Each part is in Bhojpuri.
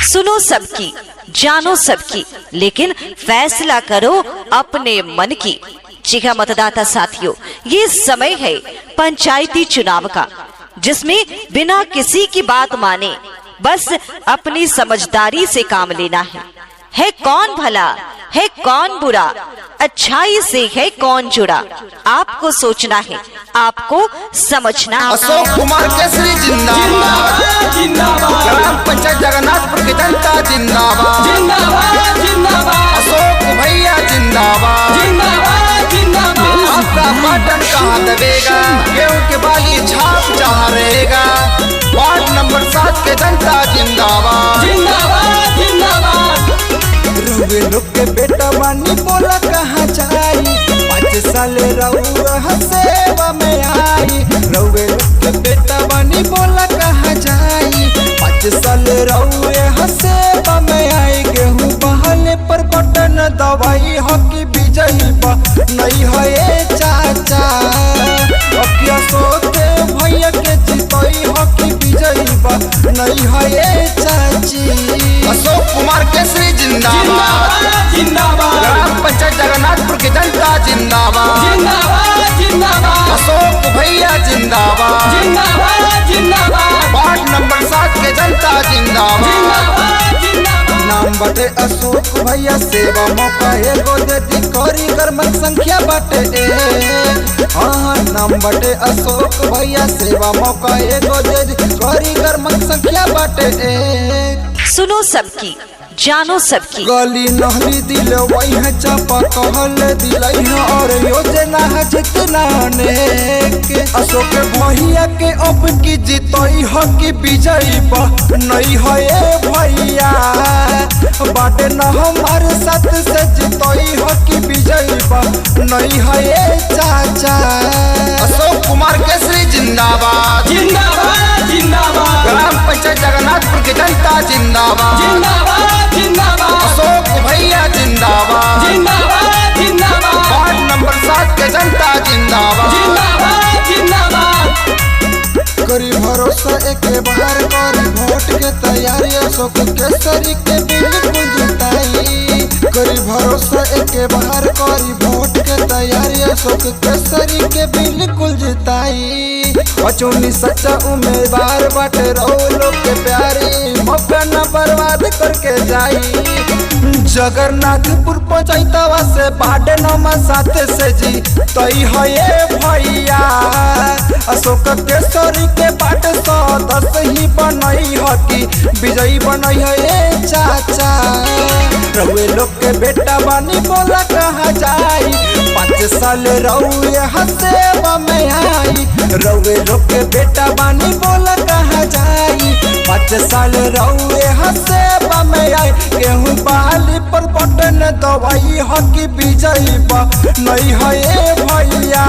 सुनो सबकी, जानो सबकी, लेकिन फैसला करो अपने मन की। जी हाँ मतदाता साथियों, ये समय है पंचायती चुनाव का, जिसमें बिना किसी की बात माने बस अपनी समझदारी से काम लेना है कौन भला है कौन बुरा, अच्छाई से है कौन जुड़ा, आपको सोचना है, आपको समझना। अशोक कुमार केसरी जिंदाबाद, ग्राम पंचायत जगन्नाथपुर की जनता जिंदाबाद, अशोक भैया जिंदाबाद। आपका बटन कहाँ दबेगा, गेहूं के बाली छाप जहाँ रहेगा। वार्ड नंबर 7 के जनता जिंदाबाद। रउए लोग के बेटा बानी बोला कहाँ जाई, 5 साल रउआ सेवा में आई। रउए लोग के बेटा बानी बोला कहाँ जाई, 5 साल रउए सेवा में आई। गेहूं बहले पर बटन दवाई हकी विजयी बा नहीं है चाचा, अकिया सोते भैया के जीतई हकी विजयी बा नहीं है चाची। अशोक कुमार केसरी जिंदाबाद, ग्राम पंचायत जगन्नाथपुर की जनता जिंदाबाद, अशोक भैया जिंदाबाद, वार्ड नंबर 7 के जनता जिंदाबाद। नाम बटे अशोक भैया, सेवा मौका एगो दे दी, करी कर्मक संख्या बटे हाँ। नाम बटे अशोक भैया, सेवा मौका एगो दे दी, करी कर्मक संख्या बटे। सुनो सबकी, जानो सबकी। गली नहली दिल वही है, चापा कहल दिलाई है, और योजना है जितना के। अशोक भैया के अब की जीतई है कि विजयी बा नहीं है भैया, बाटे न हमारे साथ से जीतई है कि विजयी बा नहीं है चाचा। अशोक कुमार केसरी जिंदाबाद, ग्राम पंचायत जगन्नाथपुर की जनता जिंदाबाद, अशोक भैया जिंदाबाद, वार्ड नंबर 7 के जनता जिंदाबाद। करी भरोसा एक बार करी वोट के तैयारी, अशोक केसरी के बिल्कुल जिताई। करी भरोसा एक बार करी वोट के तैयारी, अशोक केसरी के बिल्कुल जिताई। अचूनी सच्चा उम्मीदवार बाटे रहो लोग के प्यारी, मौका न बर्बाद करके जाई। जगन्नाथपुर पंचायतवा से बाटे नमा 7 से जी तई है भैया, अशोक केसरी के बाट 110 ही बनई हकी विजयी बनई है चाचा। रउए लोग के बेटा बानी बोला कहाँ जाई, 5 साल रउए सेवा में आई। रउए लोग के बेटा बानी बोला कहाँ जाई, 5 साल रउए सेवा में आई। गेहूं बाली पर बटन दवाई हकी विजयी बा नहीं है भैया,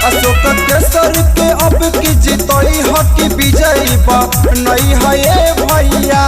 अशोक केसरी के अब की जीतई हकी विजयी बा नहीं है भैया।